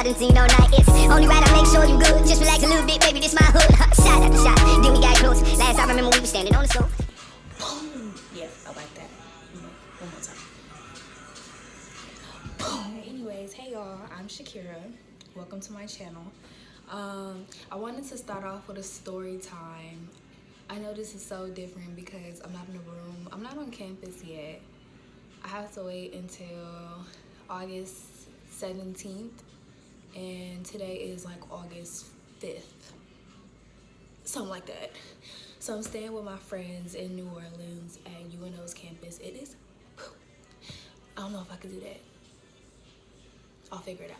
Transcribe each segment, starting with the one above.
done seen all night. It's only right I make sure you good. Just relax a little bit, baby, this my hood. Shot after shot, then we got close. Last I remember we was standing on the slope. Boom. Yeah, I like that. One more time. Boom. Anyways, hey y'all, I'm Shakira. Welcome to my channel. I wanted to start off with a story time. I know this is so different because I'm not in a room. I'm not on campus yet. I have to wait until August 17th, and today is like August 5th, something like that. So I'm staying with my friends in New Orleans at UNO's campus. It is, I don't know if I could do that. I'll figure it out.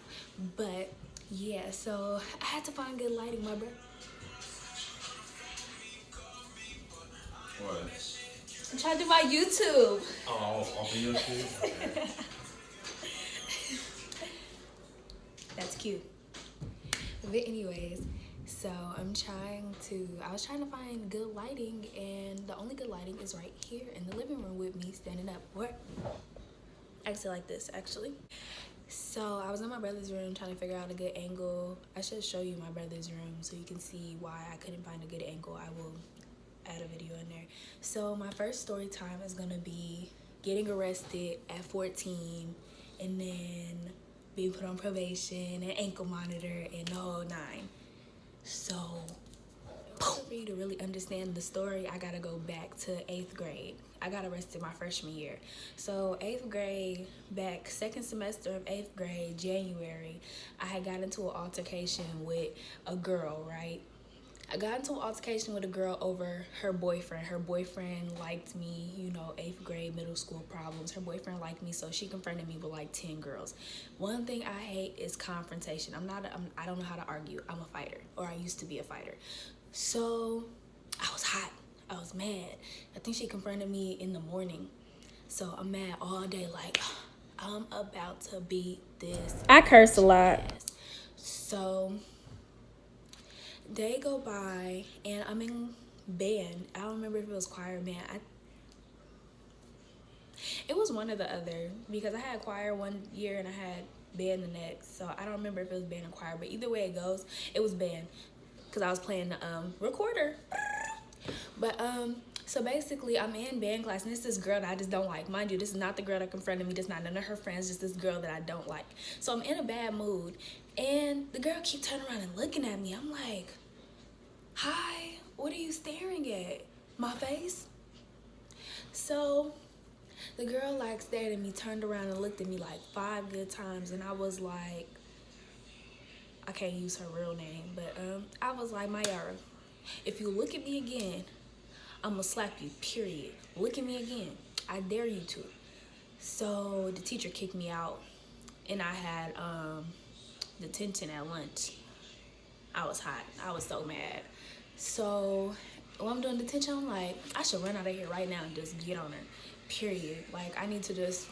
But yeah, so I had to find good lighting, my bro. What? I'm trying to do my YouTube. Oh, off of YouTube? Okay. That's cute. But anyways, so I was trying to find good lighting, and the only good lighting is right here in the living room with me standing up. What? Actually, like this, actually. So I was in my brother's room trying to figure out a good angle. I should show you my brother's room so you can see why I couldn't find a good angle. I will add a video in there. So my first story time is gonna be getting arrested at 14 and then being put on probation and ankle monitor and the whole nine. So for you to really understand the story, I gotta go back to 8th grade. I got arrested my freshman year. So 8th grade, back second semester of 8th grade, January, I had got into an altercation with a girl, right? I got into an altercation with a girl over her boyfriend. Her boyfriend liked me, you know, 8th grade, middle school problems. Her boyfriend liked me, so she confronted me with like 10 girls. One thing I hate is confrontation. I don't know how to argue. I'm a fighter, or I used to be a fighter. So I was hot. I was mad. I think she confronted me in the morning. So I'm mad all day, like, I'm about to beat this. I curse a lot. So they go by, and I'm in band. I don't remember if it was choir or band. It was one or the other, because I had choir one year and I had band the next. So I don't remember if it was band or choir, but either way it goes, it was band, because I was playing the recorder. But so basically I'm in band class, and it's this girl that I just don't like. Mind you, this is not the girl that confronted me. This is not none of her friends. Just this girl that I don't like. So I'm in a bad mood, and the girl keep turning around and looking at me. I'm like, hi, what are you staring at? My face? So the girl like stared at me, turned around and looked at me like 5 good times, and I was like, I can't use her real name, but I was like, Mayara, if you look at me again, I'm gonna slap you, period. Look at me again. I dare you to. So the teacher kicked me out, and I had detention at lunch. I was hot. I was so mad. So while I'm doing detention, I'm like, I should run out of here right now and just get on her, period. Like, I need to just,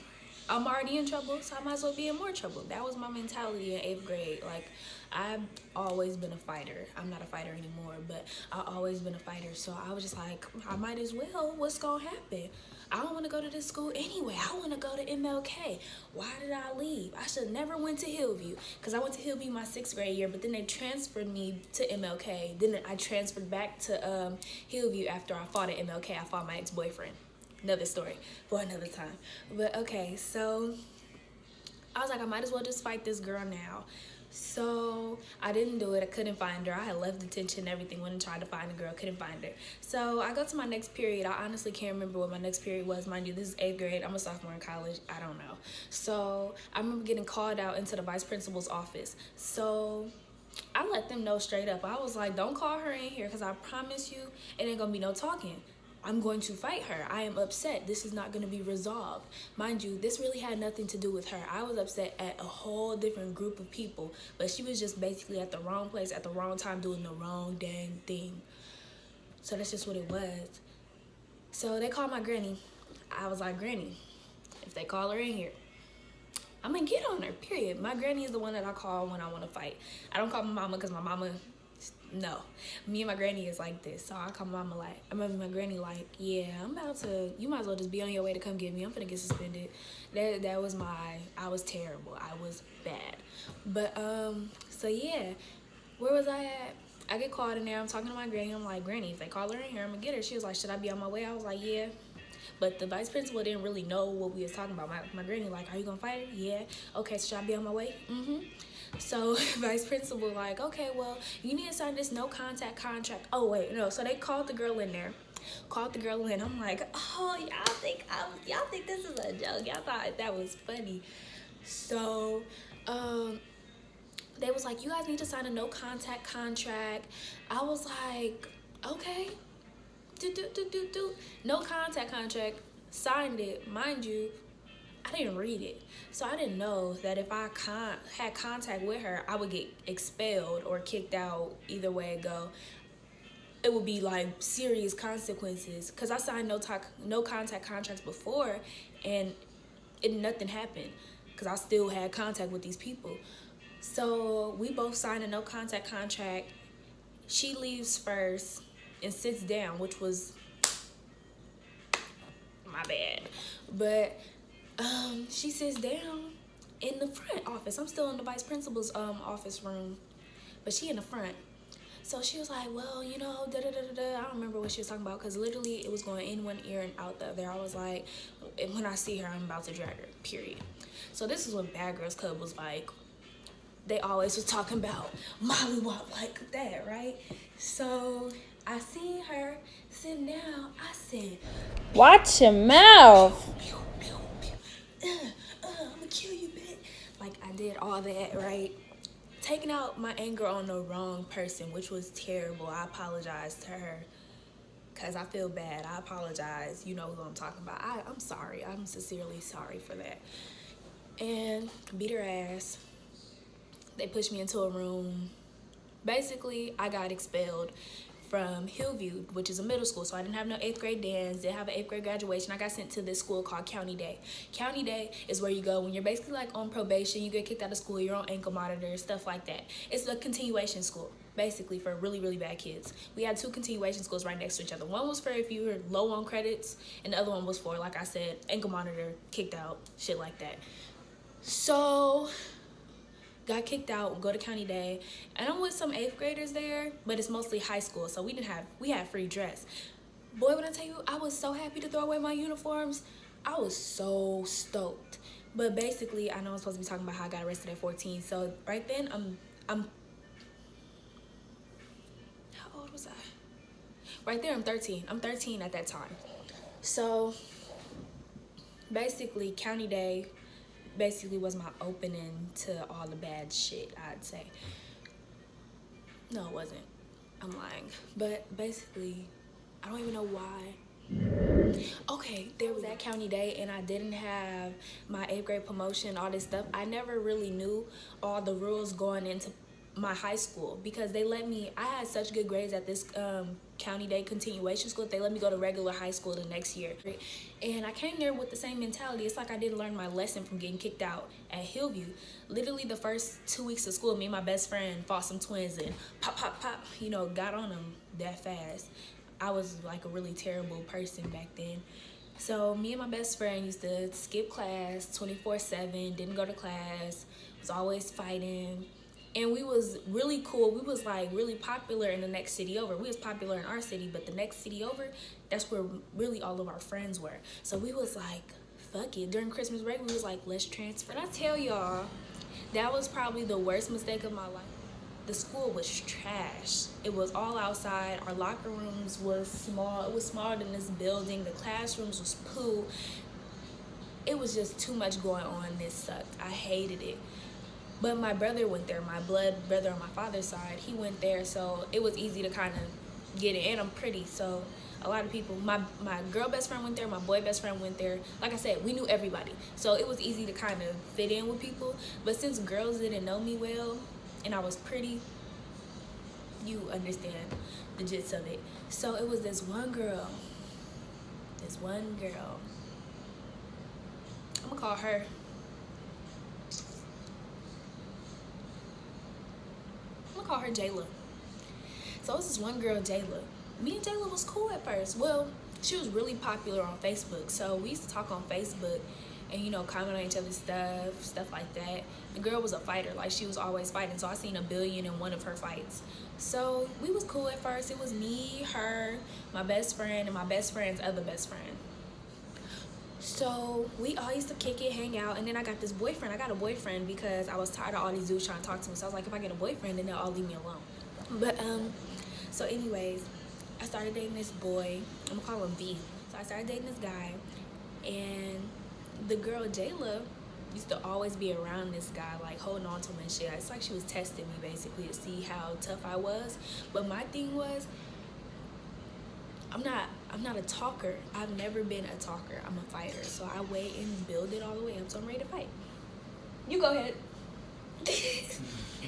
I'm already in trouble, so I might as well be in more trouble. That was my mentality in 8th grade. Like, I've always been a fighter. I'm not a fighter anymore, but I've always been a fighter. So I was just like, I might as well. What's gonna happen? I don't want to go to this school anyway. I want to go to MLK. Why did I leave? I should never went to Hillview, because I went to Hillview my 6th grade year, but then they transferred me to MLK. Then I transferred back to Hillview after I fought at MLK. I fought my ex-boyfriend. Another story for another time. But okay, so I was like, I might as well just fight this girl now. So I didn't do it. I couldn't find her. I had left detention and everything, went and tried to find the girl, couldn't find her. So I go to my next period. I honestly can't remember what my next period was. Mind you, this is 8th grade. I'm a sophomore in college. I don't know. So I remember getting called out into the vice principal's office. So I let them know straight up. I was like, don't call her in here, because I promise you it ain't gonna be no talking. I'm going to fight her. I am upset. This is not going to be resolved. Mind you, this really had nothing to do with her. I was upset at a whole different group of people, but she was just basically at the wrong place at the wrong time doing the wrong dang thing. So that's just what it was. So they called my granny. I was like, Granny, if they call her in here, I'm going to get on her, period. My granny is the one that I call when I want to fight. I don't call my mama, because my mama No, me and my granny is like this. So I call my mama like, I remember my granny like, yeah, I'm about to, you might as well just be on your way to come get me. I'm finna get suspended. That was I was terrible. I was bad. But, so yeah, where was I at? I get called in there. I'm talking to my granny. I'm like, Granny, if they call her in here, I'm gonna get her. She was like, should I be on my way? I was like, yeah. But the vice principal didn't really know what we was talking about. My granny like, are you gonna fight her? Yeah. Okay, so should I be on my way? So vice principal like, okay, well, you need to sign this no contact contract. Oh wait, no. So they called the girl in there. Called the girl in. I'm like, oh, y'all think this is a joke? Y'all thought that was funny. So, they was like, you guys need to sign a no contact contract. I was like, okay. No contact contract. Signed it. Mind you, I didn't read it. So I didn't know that if I had contact with her, I would get expelled or kicked out. Either way it go, it would be like serious consequences. Cause I signed no contact contracts before, and nothing happened. Cause I still had contact with these people. So we both signed a no contact contract. She leaves first and sits down, which was my bad. But she sits down in the front office. I'm still in the vice principal's office room, but she in the front. So she was like, well, you know, I don't remember what she was talking about, because literally it was going in one ear and out the other. I was like, when I see her, I'm about to drag her, period. So this is what Bad Girls Club was like. They always was talking about Molly walk like that, right? So I seen her sitting down. I said, watch your mouth. I'm gonna kill you, bitch. Like, I did all that, right? Taking out my anger on the wrong person, which was terrible. I apologized to her because I feel bad. I apologize. You know who I'm talking about. I'm sorry. I'm sincerely sorry for that. And beat her ass. They pushed me into a room. Basically, I got expelled from Hillview, which is a middle school. So I didn't have no 8th grade dance, didn't have an 8th grade graduation. I got sent to this school called County Day. County Day is where you go when you're basically like on probation, you get kicked out of school, you're on ankle monitor, stuff like that. It's a continuation school, basically for really, really bad kids. We had 2 continuation schools right next to each other. One was for if you were low on credits, and the other one was for, like I said, ankle monitor, kicked out, shit like that. So got kicked out, go to County Day, and I'm with some 8th graders there, but it's mostly high school, so we had free dress. Boy, when I tell you, I was so happy to throw away my uniforms. I was so stoked. But basically, I know I'm supposed to be talking about how I got arrested at 14, so right then, I'm how old was I? Right there, I'm 13. I'm 13 at that time. So basically, County Day basically was my opening to all the bad shit, I'd say. No, it wasn't. I'm lying. But basically, I don't even know why. Okay, there was that County Day, and I didn't have my 8th grade promotion, all this stuff. I never really knew all the rules going into my high school, because they let me, I had such good grades at this County Day continuation school, they let me go to regular high school the next year. And I came there with the same mentality. It's like I didn't learn my lesson from getting kicked out at Hillview. Literally the first 2 weeks of school, me and my best friend fought some twins and pop, you know, got on them that fast. I was like a really terrible person back then. So me and my best friend used to skip class 24/7, didn't go to class, was always fighting. And we was really cool. We was like really popular in the next city over. We was popular in our city, but the next city over, that's where really all of our friends were. So we was like, fuck it. During Christmas break, we was like, let's transfer. And I tell y'all, that was probably the worst mistake of my life. The school was trash. It was all outside. Our locker rooms was small. It was smaller than this building. The classrooms was poo. It was just too much going on. This sucked. I hated it. But my brother went there, my blood brother on my father's side, he went there, so it was easy to kind of get it. And I'm pretty, so a lot of people, my girl best friend went there, my boy best friend went there. Like I said, we knew everybody, so it was easy to kind of fit in with people. But since girls didn't know me well, and I was pretty, you understand the gist of it. So it was this one girl. I'm gonna call her. I'm gonna call her Jayla. So it was this one girl, Jayla. Me and Jayla was cool at first. Well, she was really popular on Facebook. So we used to talk on Facebook and, you know, comment on each other's stuff like that. The girl was a fighter. Like, she was always fighting. So I seen 1,000,000,000 in one of her fights. So we was cool at first. It was me, her, my best friend, and my best friend's other best friend. So we all used to kick it, hang out, and then I got this boyfriend. I got a boyfriend because I was tired of all these dudes trying to talk to me. So I was like, if I get a boyfriend, then they'll all leave me alone. But so anyways, I started dating this boy. I'm gonna call him V. So I started dating this guy, and the girl Jayla used to always be around this guy, like holding on to him and shit. It's like she was testing me basically to see how tough I was. But my thing was, I'm not a talker. I've never been a talker. I'm a fighter. So I wait and build it all the way up so I'm ready to fight. You go ahead.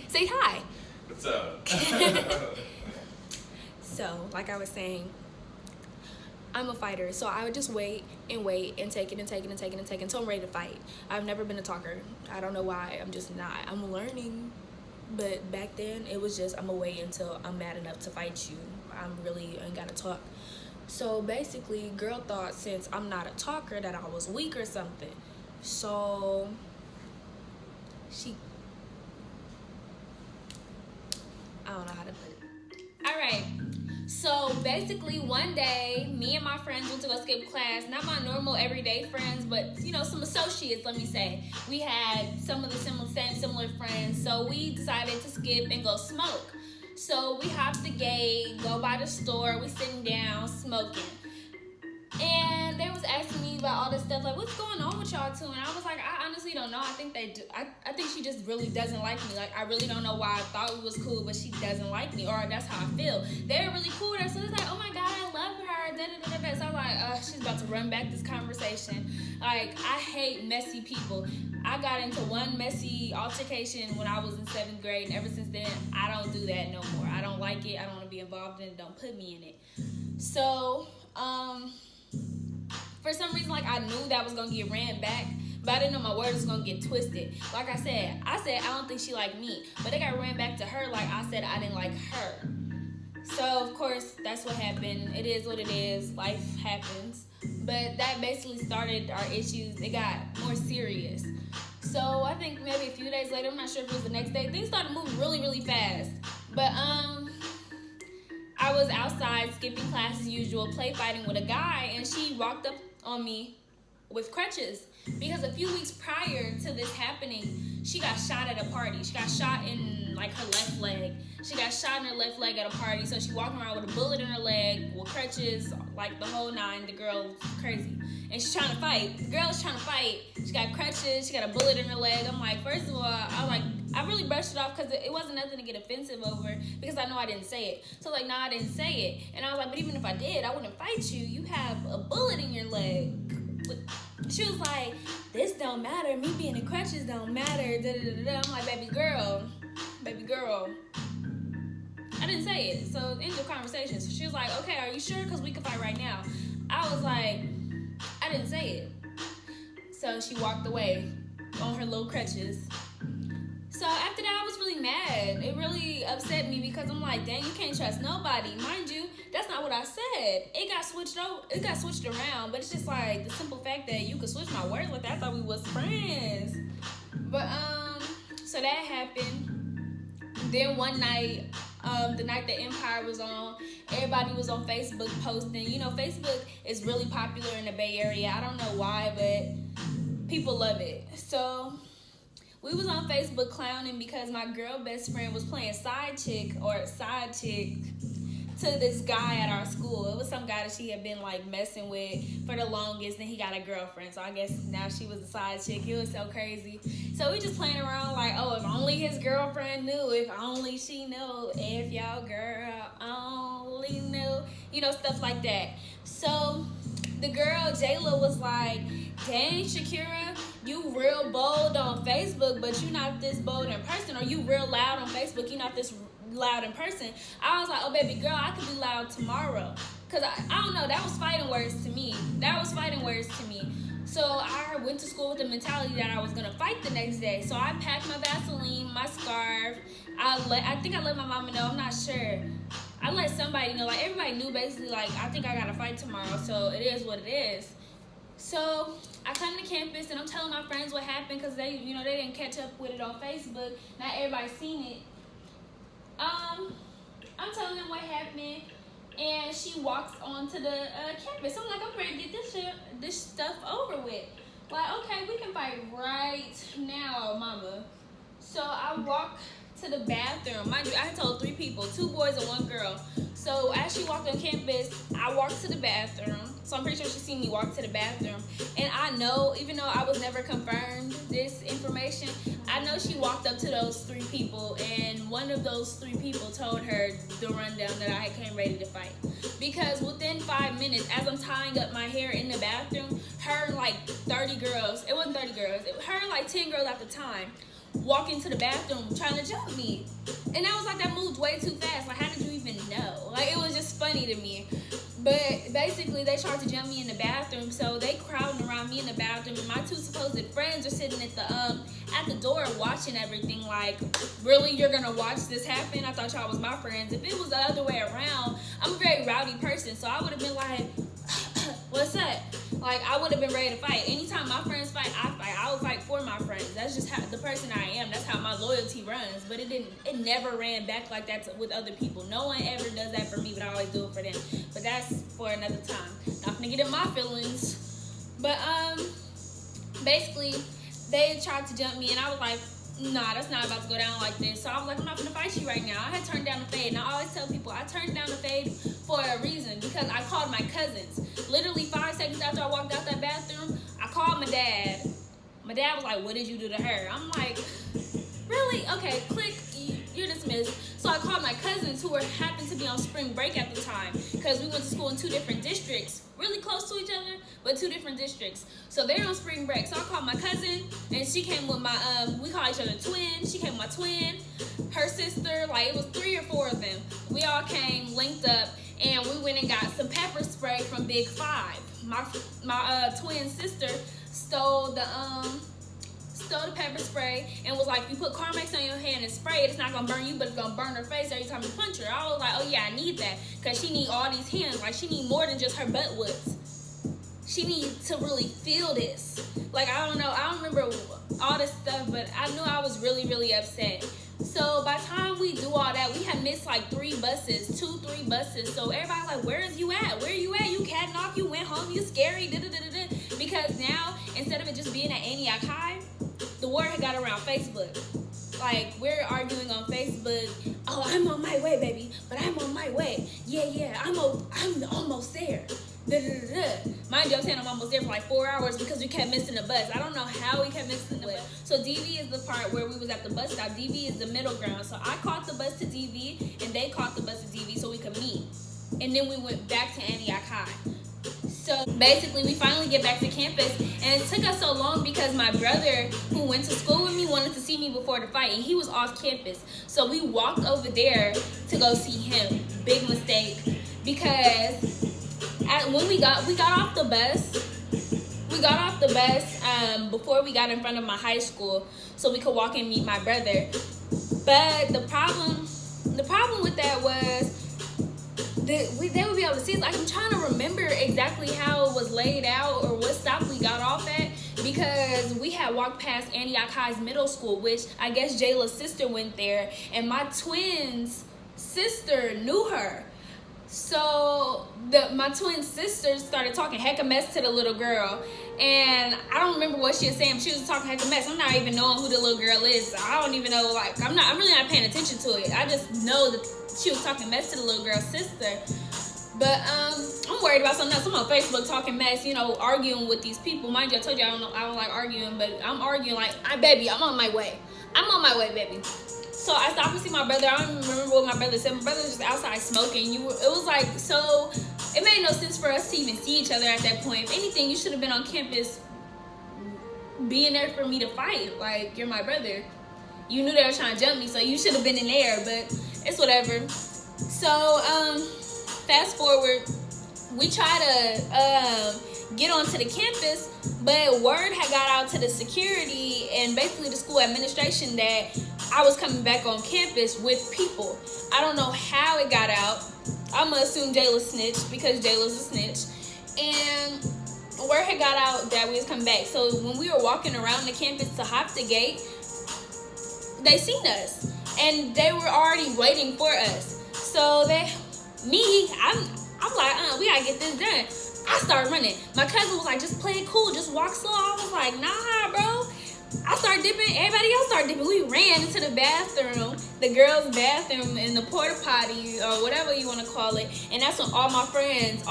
Say hi. What's up? So, like I was saying, I'm a fighter. So I would just wait and take it until I'm ready to fight. I've never been a talker. I don't know why. I'm just not. I'm learning. But back then, it was just, I'm gonna wait until I'm mad enough to fight you. I really ain't gotta talk. So basically, girl thought since I'm not a talker that I was weak or something. So I don't know how to put it. All right. So basically, one day, me and my friends went to go skip class. Not my normal everyday friends, but, you know, some associates, let me say. We had some of the similar friends. So we decided to skip and go smoke. So we hopped the gate, go by the store, we sitting down, smoking. And they was asking me about all this stuff, like, what's going on with y'all two? And I was like, I honestly don't know. I think they do. I think she just really doesn't like me. Like, I really don't know why I thought we was cool, but she doesn't like me, or that's how I feel. They were really cool with her, so it's like, oh my God, I love her, da-da-da-da-da. So I was like, she's about to run back this conversation. Like, I hate messy people. I got into one messy altercation when I was in 7th grade, and ever since then, I don't do that no more. I don't like it. I don't want to be involved in it. Don't put me in it. So, for some reason, like, I knew that was going to get ran back, but I didn't know my words was going to get twisted. Like I said, I don't think she liked me, but it got ran back to her like I said I didn't like her. So, of course, that's what happened. It is what it is. Life happens. But that basically started our issues. It got more serious. So, I think maybe a few days later, I'm not sure if it was the next day, things started moving really, really fast. But, I was outside skipping class as usual, play fighting with a guy, and she walked up on me with crutches because a few weeks prior to this happening, she got shot at a party. She got shot in like her left leg. She got shot in her left leg at a party, so she walking around with a bullet in her leg, with crutches, like the whole nine. The girl's crazy, and she's trying to fight. The girl is trying to fight. She got crutches. She got a bullet in her leg. I'm like, first of all, I really brushed it off because it wasn't nothing to get offensive over because I know I didn't say it. So like, no, I didn't say it. And I was like, but even if I did, I wouldn't fight you. You have a bullet in your leg. She was like, this don't matter. Me being in crutches don't matter. Da-da-da-da. I'm like, baby girl. I didn't say it. So end of conversation. So she was like, okay, are you sure? Because we can fight right now. I was like, I didn't say it. So she walked away on her little crutches. So after that, I was really mad. It really upset me because I'm like, dang, you can't trust nobody. Mind you, that's not what I said. It got switched around, but it's just like the simple fact that you could switch my words like that. I thought we was friends. But so that happened. Then one night, the night the Empire was on, everybody was on Facebook posting. You know, Facebook is really popular in the Bay Area. I don't know why, but people love it. So we was on Facebook clowning because my girl best friend was playing side chick to this guy at our school. It was some guy that she had been like messing with for the longest, and he got a girlfriend. So I guess now she was a side chick. It was so crazy. So we just playing around like, oh, if only his girlfriend knew, if only she knew, if y'all girl only knew, you know, stuff like that. So the girl Jayla was like, dang, Shakira, you real bold on Facebook, but you not this bold in person. Or you real loud on Facebook, you not this loud in person. I was like, oh, baby girl, I could be loud tomorrow. Because I don't know, that was fighting words to me. So I went to school with the mentality that I was going to fight the next day. So I packed my Vaseline, my scarf. I think I let my mama know, I'm not sure. I let somebody know, like everybody knew basically, like I think I got a fight tomorrow, so it is what it is. So I come to campus and I'm telling my friends what happened because they, they didn't catch up with it on Facebook. Not everybody's seen it. I'm telling them what happened, and she walks onto the campus. I'm like, I'm ready to get this stuff over with. Like, okay, we can fight right now, mama. So I walk to the bathroom. Mind you, I had told 3 people, 2 boys and 1 girl. So as she walked on campus, I walked to the bathroom. So I'm pretty sure she seen me walk to the bathroom. And I know, even though I was never confirmed this information, I know she walked up to those 3 people, and one of those 3 people told her the rundown that I came ready to fight. Because within 5 minutes, as I'm tying up my hair in the bathroom, her and like 30 girls, it wasn't 30 girls, her and like 10 girls at the time, walk into the bathroom trying to jump me. And I was like, that moved way too fast. Like, how did you even know? Like, it was just funny to me. But basically, they tried to jump me in the bathroom, so they crowding around me in the bathroom, and my 2 supposed friends are sitting at the door watching everything. Like, really, you're gonna watch this happen? I thought y'all was my friends. If it was the other way around, I'm a very rowdy person, so I would have been like, what's up? Like, I would have been ready to fight. Anytime my friends fight, I would fight for my friends. That's just how the person I am. That's how my loyalty runs. But it never ran back like that with other people. No one ever does that for me, but I always do it for them. But that's for another time. Not gonna get in my feelings. But basically, they tried to jump me, and I was like, nah, that's not about to go down like this. So I was like, I'm not gonna fight you right now. I had turned down the fade, and I always tell people I turned down the fade for a reason, because I called my cousins. Literally 5 seconds after I walked out that bathroom, I called my dad. My dad was like, what did you do to her? I'm like, really? Okay, click, you're dismissed. So I called my cousins, who happened to be on spring break at the time, because we went to school in 2 different districts, really close to each other, but 2 different districts. So they're on spring break. So I called my cousin, and she came with my, we call each other twins. She came with my twin, her sister, like it was 3 or 4 of them. We all came, linked up, and we went and got some pepper spray from Big 5. My twin sister stole the pepper spray and was like, you put Carmex on your hand and spray it, it's not gonna burn you, but it's gonna burn her face every time you punch her. I was like, oh yeah, I need that, because she need all these hands. Like, she need more than just her butt whoops. She needs to really feel this. Like, I don't know, I don't remember all this stuff, but I knew I was really, really upset. So by the time we do all that, we had missed like 3 buses, 2-3 buses. So everybody's like, where is you at? Where you at? You catting off? You went home? You scary? Da-da-da-da-da. Because now, instead of it just being at Antioch High, the word had got around Facebook. Like, we're arguing on Facebook. Oh, I'm on my way, baby. But I'm on my way. Yeah, I'm almost there. Da-da-da-da. Mind you, I'm saying I'm almost there for like 4 hours because we kept missing the bus. I don't know how we kept missing the bus. So DV is the part where we was at the bus stop. DV is the middle ground. So I caught the bus to DV, and they caught the bus to DV so we could meet. And then we went back to Antioch High. So basically, we finally get back to campus, and it took us so long because my brother, who went to school with me, wanted to see me before the fight, and he was off campus. So we walked over there to go see him. Big mistake, because when we got off the bus, before we got in front of my high school, so we could walk and meet my brother. But the problem with that was, they would be able to see it. Like, I'm trying to remember exactly how it was laid out or what stop we got off at, because we had walked past Antioch High's middle school, which I guess Jayla's sister went there, and my twin's sister knew her. So my twin sister started talking heck a mess to the little girl, and I don't remember what she was saying. She was talking heck a mess. I'm not even knowing who the little girl is. I don't even know. Like, I'm really not paying attention to it. I just know that she was talking mess to the little girl's sister. But I'm worried about something else. I'm on Facebook talking mess, arguing with these people. Mind you, I told you I don't like arguing, but I'm arguing like, baby, I'm on my way. I'm on my way, baby. So I stopped to see my brother. I don't even remember what my brother said. My brother was just outside smoking. It was like, so it made no sense for us to even see each other at that point. If anything, you should have been on campus being there for me to fight. Like, you're my brother. You knew they were trying to jump me, so you should have been in there, but it's whatever. So, fast forward, we try to get onto the campus, but word had got out to the security and basically the school administration that I was coming back on campus with people. I don't know how it got out. I'ma assume Jayla snitched because Jayla's a snitch. And word had got out that we was coming back. So when we were walking around the campus to hop the gate, they seen us. And they were already waiting for us. So I'm like, we gotta get this done. I started running. My cousin was like, just play it cool, just walk slow. I was like, nah, bro. I started dipping, everybody else started dipping. We ran into the bathroom, the girls' bathroom, in the porta potty, or whatever you want to call it. And that's when all my friends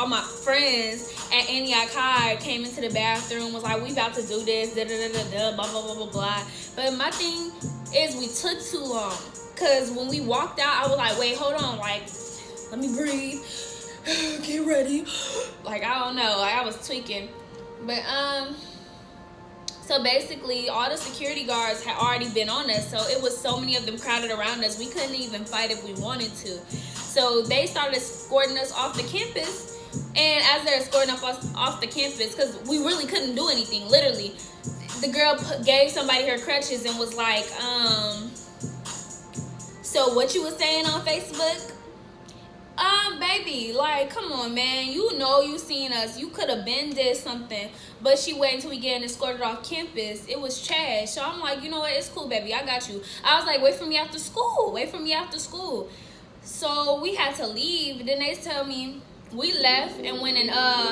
at Antioch High came into the bathroom, was like, we about to do this, blah, blah, blah, blah, blah. But my thing is, we took too long. Because when we walked out, I was like, wait, hold on, like, let me breathe. Get ready. Like, I don't know, like, I was tweaking. But, so basically, all the security guards had already been on us. So it was so many of them crowded around us, we couldn't even fight if we wanted to. So they started escorting us off the campus. And as they're escorting us off the campus, because we really couldn't do anything, literally, the girl gave somebody her crutches and was like, so what you was saying on Facebook? Baby, like, come on, man. You know you seen us. You could have been did something. But she waited until we get escorted off campus. It was trash. So I'm like, you know what? It's cool, baby. I got you. I was like, wait for me after school. Wait for me after school. So we had to leave. Then they tell me, we left and went and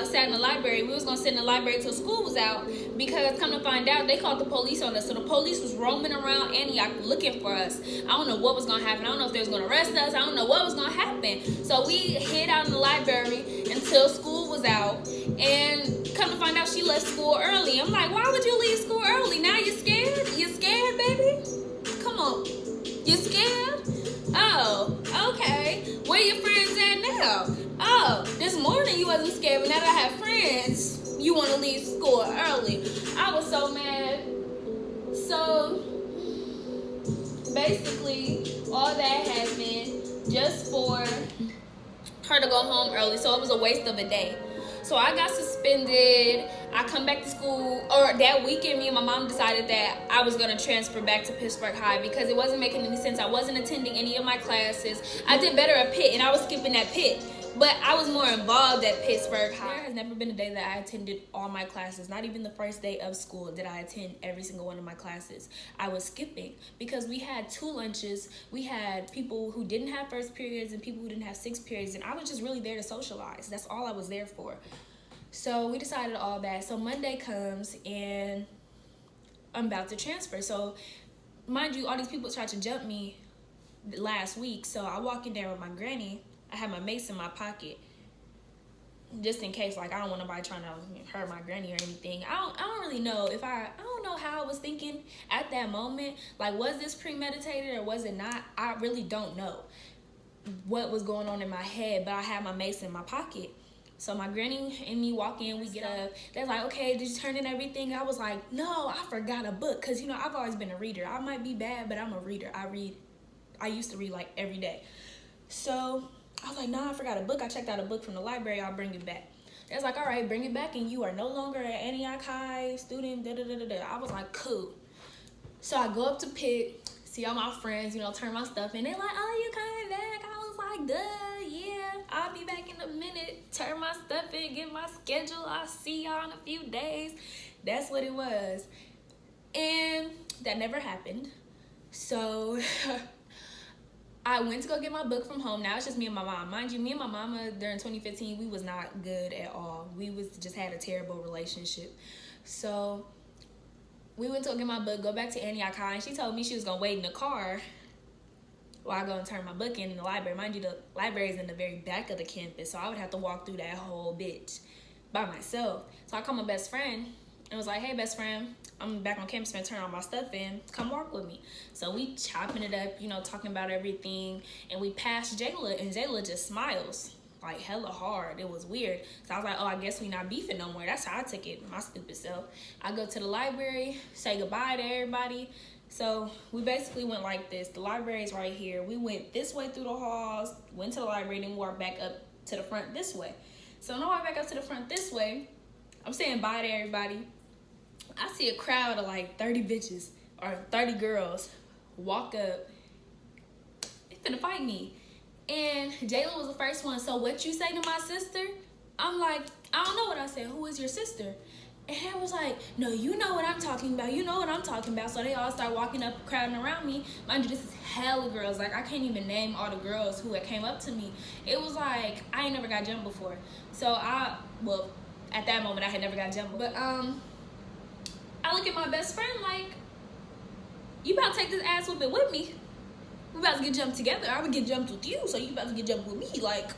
sat in the library. We was going to sit in the library till school was out, because come to find out, they called the police on us. So the police was roaming around Antioch looking for us. I don't know what was going to happen. I don't know if they was going to arrest us. I don't know what was going to happen. So we hid out in the library until school was out. And come to find out, she left school early. I'm like, why would you leave school early? Now you're scared? You scared, baby? Come on. You scared? Oh, okay. Where your friends at now? Oh, this morning you wasn't scared, but now that I have friends, you want to leave school early. I was so mad. So, basically, all that happened just for her to go home early. So, it was a waste of a day. So, I got suspended. I come back to school, or that weekend, me and my mom decided that I was going to transfer back to Pittsburgh High because it wasn't making any sense. I wasn't attending any of my classes. I did better at Pitt, and I was skipping at Pitt. But I was more involved at Pittsburgh High. There has never been a day that I attended all my classes. Not even the first day of school did I attend every single one of my classes. I was skipping because we had 2 lunches. We had people who didn't have first periods and people who didn't have 6 periods. And I was just really there to socialize. That's all I was there for. So we decided all that. So Monday comes and I'm about to transfer. So mind you, all these people tried to jump me last week. So I walk in there with my granny. I had my mace in my pocket just in case, like, I don't want nobody trying to hurt my granny or anything. I don't really know if I don't know how I was thinking at that moment. Like, was this premeditated or was it not? I really don't know what was going on in my head, but I had my mace in my pocket. So my granny and me walk in, we get up. They're like, okay, did you turn in everything? I was like, no, I forgot a book. Because, you know, I've always been a reader. I might be bad, but I'm a reader. I used to read, like, every day. So I was like, nah, I forgot a book. I checked out a book from the library. I'll bring it back. They was like, all right, bring it back, and you are no longer an Antioch High student, da-da-da-da-da. I was like, cool. So I go up to Pitt, see all my friends, you know, turn my stuff in. They're like, oh, you coming back? I was like, duh, yeah, I'll be back in a minute. Turn my stuff in, get my schedule. I'll see y'all in a few days. That's what it was. And that never happened. So I went to go get my book from home. Now it's just me and my mom. Mind you, me and my mama during 2015, we was not good at all. We just had a terrible relationship. So we went to go get my book, go back to Antioch High, and she told me she was going to wait in the car while I go and turn my book in the library. Mind you, the library is in the very back of the campus, so I would have to walk through that whole bitch by myself. So I called my best friend and was like, hey, best friend, I'm back on campus and turn all my stuff in. Come walk with me. So we chopping it up, you know, talking about everything. And we passed Jayla, and Jayla just smiles, like, hella hard. It was weird. So I was like, oh, I guess we not beefing no more. That's how I took it, my stupid self. I go to the library, say goodbye to everybody. So we basically went like this. The library is right here. We went this way through the halls, went to the library, then walked back up to the front this way. So when I walk back up to the front this way, I'm saying bye to everybody. I see a crowd of like 30 bitches or 30 girls walk up. They finna fight me. And Jayla was the first one. So what you say to my sister? I'm like, I don't know what I said. Who is your sister? And he was like, no, you know what I'm talking about. You know what I'm talking about. So they all start walking up, crowding around me. Mind you, this is hella girls. Like, I can't even name all the girls who had came up to me. It was like, I ain't never got jumped before. So well, at that moment, I had never got jumped. But I look at my best friend like, you about to take this ass whooping with me. We about to get jumped together. I would get jumped with you, so you about to get jumped with me. Like,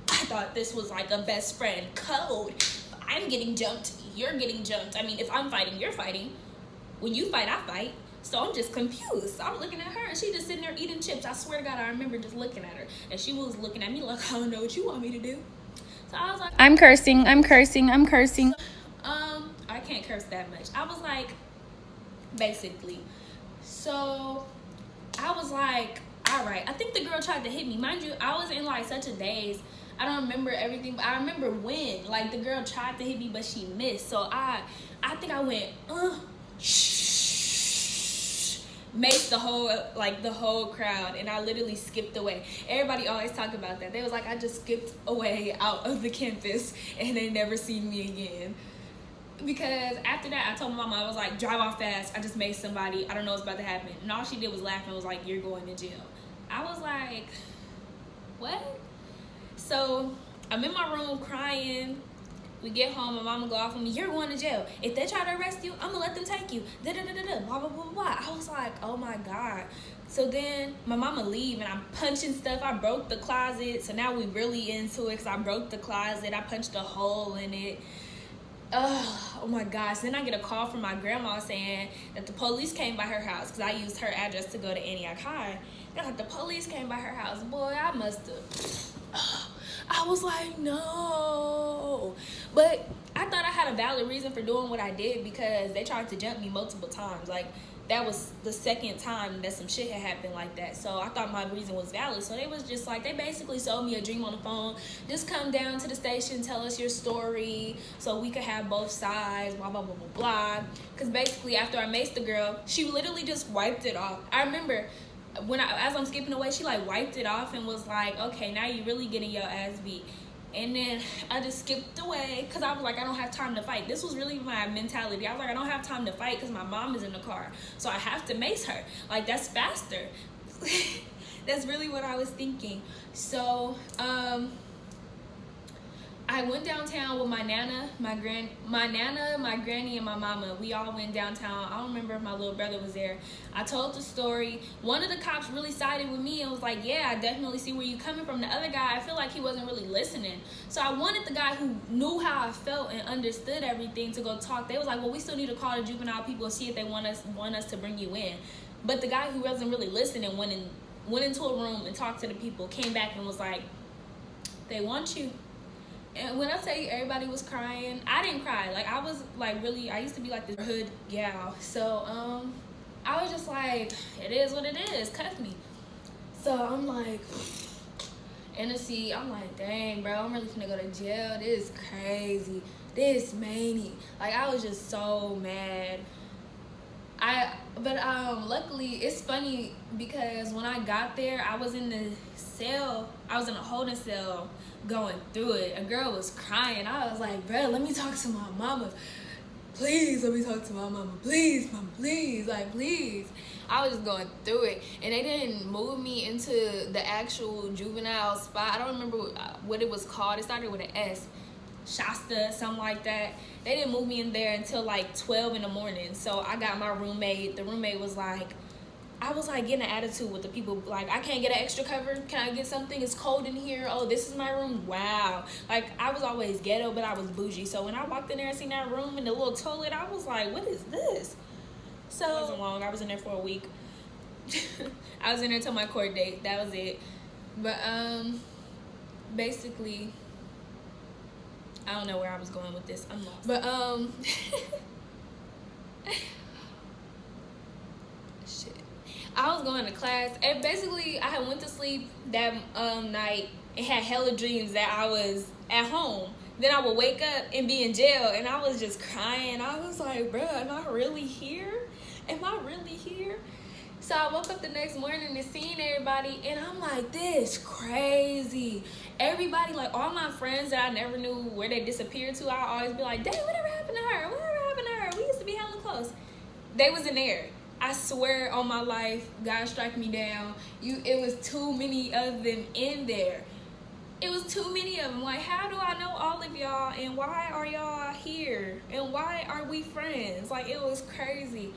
I thought this was like a best friend code. I'm getting jumped, you're getting jumped. I mean, if I'm fighting, you're fighting. When you fight, I fight. So I'm just confused. So I'm looking at her and she just sitting there eating chips. I swear to God, I remember just looking at her. And she was looking at me like, I don't know what you want me to do. So I was like, I'm cursing. I'm cursing. I'm cursing. I can't curse that much. I was like, basically. So I was like, all right. I think the girl tried to hit me. Mind you, I was in like such a daze. I don't remember everything, but I remember when. Like, the girl tried to hit me, but she missed. So I think I went, maced the whole crowd, and I literally skipped away. Everybody always talk about that. They was like, I just skipped away out of the campus, and they never seen me again. Because after that, I told my mama, I was like, drive off fast. I just made somebody. I don't know what's about to happen. And all she did was laugh and was like, you're going to jail. I was like, what? So I'm in my room crying. We get home, my mama go off on me, you're going to jail. If they try to arrest you, I'm going to let them take you. Da-da-da-da-da, blah, blah, blah, blah. I was like, oh my God. So then my mama leave and I'm punching stuff. I broke the closet. So now we really into it because I broke the closet. I punched a hole in it. Oh my gosh. Then I get a call from my grandma saying that the police came by her house because I used her address to go to Antioch High. They're like, the police came by her house. Boy, I must have. I was like, no. But I thought I had a valid reason for doing what I did because they tried to jump me multiple times. Like, that was the second time that some shit had happened like that. So I thought my reason was valid. So they was just like, they basically sold me a dream on the phone. Just come down to the station, tell us your story so we could have both sides, blah, blah, blah, blah, blah. Because basically after I maced the girl, she literally just wiped it off. I remember as I'm skipping away, she like wiped it off and was like, okay, now you really getting your ass beat. And then I just skipped away because I was like, I don't have time to fight. This was really my mentality. I was like, I don't have time to fight because my mom is in the car. So I have to mace her. Like, that's faster. That's really what I was thinking. So, I went downtown with my nana, my granny, and my mama. We all went downtown. I don't remember if my little brother was there. I told the story. One of the cops really sided with me and was like, yeah, I definitely see where you're coming from. The other guy, I feel like he wasn't really listening. So I wanted the guy who knew how I felt and understood everything to go talk. They was like, well, we still need to call the juvenile people and see if they want us to bring you in. But the guy who wasn't really listening went into a room and talked to the people, came back and was like, they want you. And when I tell you everybody was crying, I didn't cry. Like, I was like really, I used to be like this hood gal. So I was just like, it is what it is, cuff me. So I'm like in the seat, I'm like, dang bro, I'm really finna go to jail. This is crazy. This many. Like, I was just so mad. But luckily it's funny because when I got there, I was in the cell, I was in a holding cell going through it. A girl was crying. I was like, bro, let me talk to my mama. Please, let me talk to my mama. Please, mama, please, like, please. I was just going through it. And they didn't move me into the actual juvenile spot. I don't remember what it was called. It started with an S. Shasta, something like that. They didn't move me in there until like 12 in the morning. So I got my roommate. The roommate was like, I was like getting an attitude with the people, like, I can't get an extra cover. Can I get something? It's cold in here. Oh, this is my room. Wow. Like, I was always ghetto, but I was bougie. So when I walked in there and seen that room and the little toilet, I was like, what is this? So it wasn't long. I was in there for a week. I was in there till my court date. That was it. But basically, I don't know where I was going with this. I'm lost. But shit. I was going to class, and basically I had went to sleep that night and had hella dreams that I was at home. Then I would wake up and be in jail, and I was just crying. I was like, bruh, am I really here? Am I really here? So I woke up the next morning and seeing everybody, and I'm like, this crazy. Everybody, like all my friends that I never knew where they disappeared to, I always be like, dang, whatever happened to her? Whatever happened to her? We used to be hella close. They was in there. I swear on my life, God strike me down. It was too many of them in there. It was too many of them. Like, how do I know all of y'all, and why are y'all here, and why are we friends? Like, it was crazy.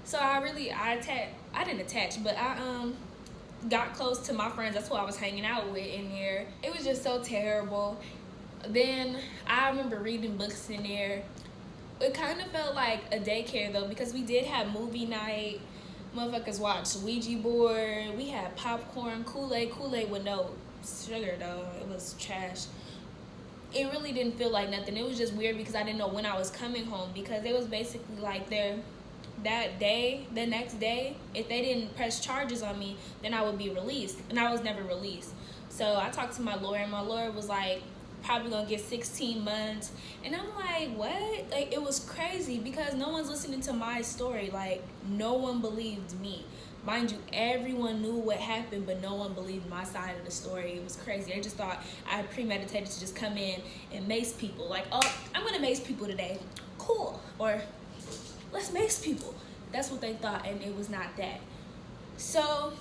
So I didn't attach, but I got close to my friends. That's who I was hanging out with in there. It was just so terrible. Then I remember reading books in there. It kind of felt like a daycare though, because we did have movie night. Motherfuckers watched Ouija board. We had popcorn, Kool-Aid with no sugar though. It was trash. It really didn't feel like nothing. It was just weird because I didn't know when I was coming home, because it was basically like that day, the next day, if they didn't press charges on me, then I would be released, and I was never released. So I talked to my lawyer, and my lawyer was like, probably gonna get 16 months, and I'm like, what? Like, it was crazy because no one's listening to my story. Like, no one believed me. Mind you, everyone knew what happened, but no one believed my side of the story. It was crazy. They just thought I had premeditated to just come in and mace people. Like, oh, I'm gonna mace people today. Cool. Or let's mace people. That's what they thought, and it was not that. So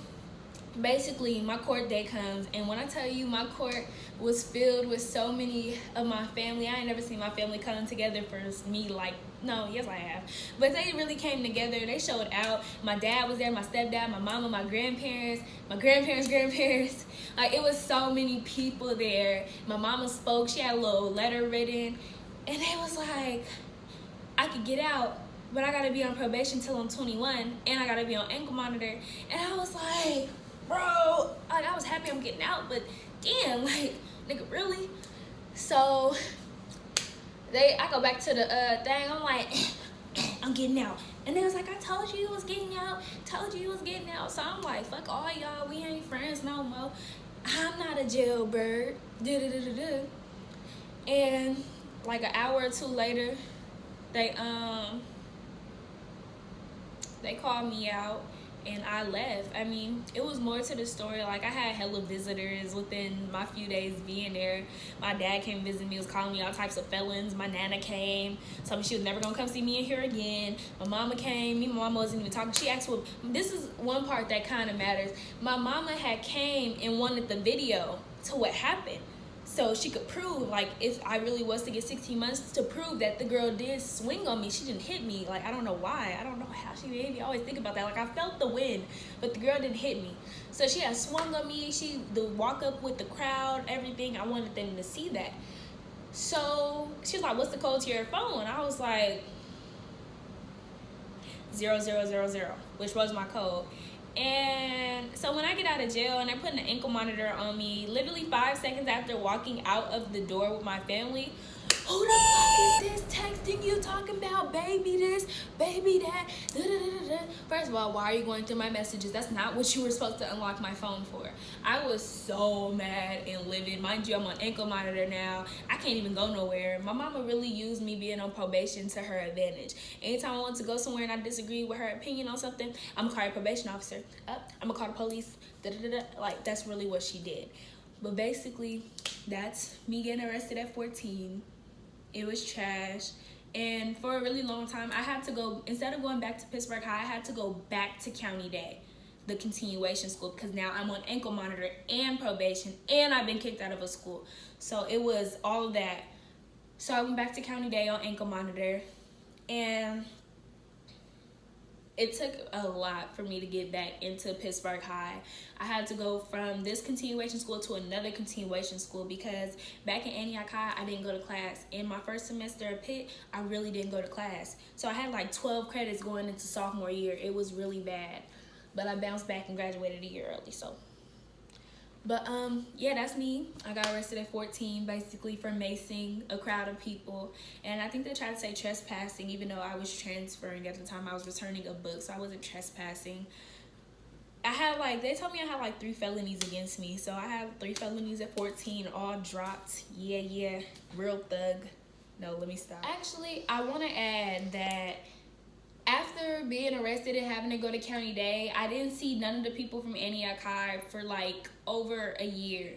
basically my court day comes, and when I tell you my court was filled with so many of my family, I ain't never seen my family come together for me like, no, yes I have, but they really came together. They showed out. My dad was there, my stepdad, my mama, my grandparents, grandparents. Like, it was so many people there. My mama spoke. She had a little letter written, and it was like, I could get out, but I gotta be on probation till I'm 21, and I gotta be on ankle monitor. And I was like, bro, like, I was happy I'm getting out, but damn, like, nigga, really? So I go back to the thing. I'm like, I'm getting out, and they was like, I told you was getting out. So I'm like, fuck all y'all, we ain't friends no more. I'm not a jailbird. And like an hour or two later, they called me out, and I left. I mean, it was more to the story. Like, I had hella visitors within my few days being there. My dad came visit me, was calling me all types of felons. My nana came, told me she was never gonna come see me in here again. My mama came. Me and my mama wasn't even talking. She asked, well, this is one part that kind of matters. My mama had came and wanted the video to what happened, so she could prove, like, if I really was to get 16 months, to prove that the girl did swing on me. She didn't hit me. Like, I don't know why. I don't know how she made me always think about that. Like, I felt the wind, but the girl didn't hit me. So she had swung on me. The walk up with the crowd, everything. I wanted them to see that. So she was like, what's the code to your phone? I was like, 0000, which was my code. And so when I get out of jail and they're putting an ankle monitor on me, literally 5 seconds after walking out of the door with my family, who the fuck is this texting you talking about baby this, baby that, da-da-da-da-da. First of all, why are you going through my messages? That's not what you were supposed to unlock my phone for. I was so mad and livid. Mind you, I'm on ankle monitor now. I can't even go nowhere. My mama really used me being on probation to her advantage. Anytime I want to go somewhere and I disagree with her opinion on something, I'm gonna call your probation officer up. I'm gonna call the police, da-da-da-da. Like, that's really what she did. But basically, that's me getting arrested at 14. It was trash, and for a really long time I had to go, instead of going back to Pittsburgh High, I had to go back to County Day, the continuation school, because now I'm on ankle monitor and probation, and I've been kicked out of a school. So it was all of that. So I went back to County Day on ankle monitor, and it took a lot for me to get back into Pittsburgh High. I had to go from this continuation school to another continuation school, because back in Antioch High, I didn't go to class. In my first semester at Pitt, I really didn't go to class. So I had like 12 credits going into sophomore year. It was really bad. But I bounced back and graduated a year early, so. But yeah, that's me. I got arrested at 14, basically for macing a crowd of people. And I think they tried to say trespassing, even though I was transferring at the time. I was returning a book, so I wasn't trespassing. I had they told me I had 3 felonies against me. So I had 3 felonies at 14, all dropped. Yeah, real thug. No, let me stop. Actually, I want to add that after being arrested and having to go to County Day, I didn't see none of the people from Antioch High for like over a year.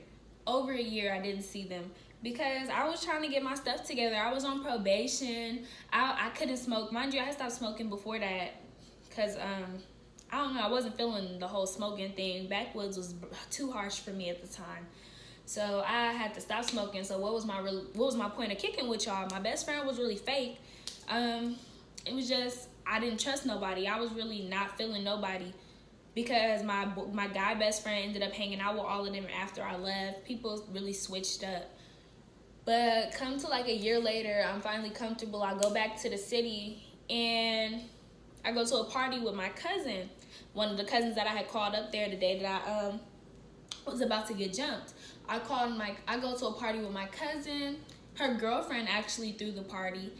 Over a year, I didn't see them because I was trying to get my stuff together. I was on probation. I couldn't smoke. Mind you, I had stopped smoking before that because, I don't know, I wasn't feeling the whole smoking thing. Backwoods was too harsh for me at the time. So I had to stop smoking. So what was my point of kicking with y'all? My best friend was really fake. It was just, I didn't trust nobody. I was really not feeling nobody because my guy best friend ended up hanging out with all of them after I left. People really switched up. But come to like a year later, I'm finally comfortable. I go back to the city and I go to a party with my cousin. One of the cousins that I had called up there the day that I was about to get jumped. I go to a party with my cousin. Her girlfriend actually threw the party.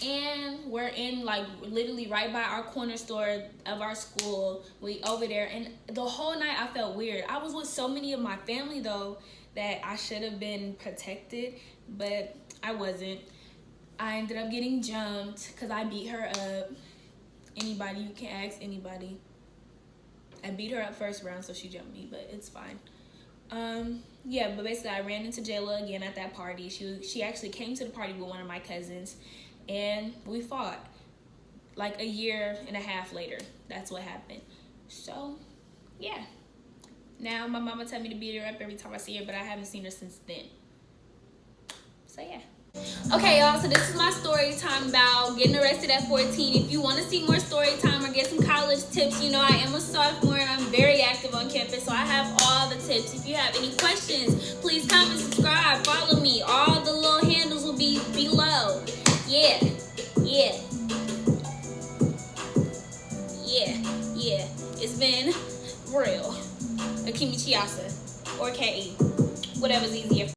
And we're in like literally right by our corner store of our school. We over there, and the whole night I felt weird. I was with so many of my family though that I should have been protected, but I wasn't. I ended up getting jumped because I beat her up. Anybody, you can ask anybody. I beat her up first round, so she jumped me, but it's fine. Yeah, but basically I ran into Jayla again at that party. She actually came to the party with one of my cousins, and we fought like a year and a half later. That's what happened. So, yeah. Now my mama tell me to beat her up every time I see her, but I haven't seen her since then. So, yeah. Okay, y'all, so this is my story time about getting arrested at 14. If you want to see more story time or get some college tips, you know I am a sophomore and I'm very active on campus, so I have all the tips. If you have any questions, please comment, subscribe, follow me. All the little handles will be below. Yeah. It's been real. Akimi Chiasa or K.E. Whatever's easier.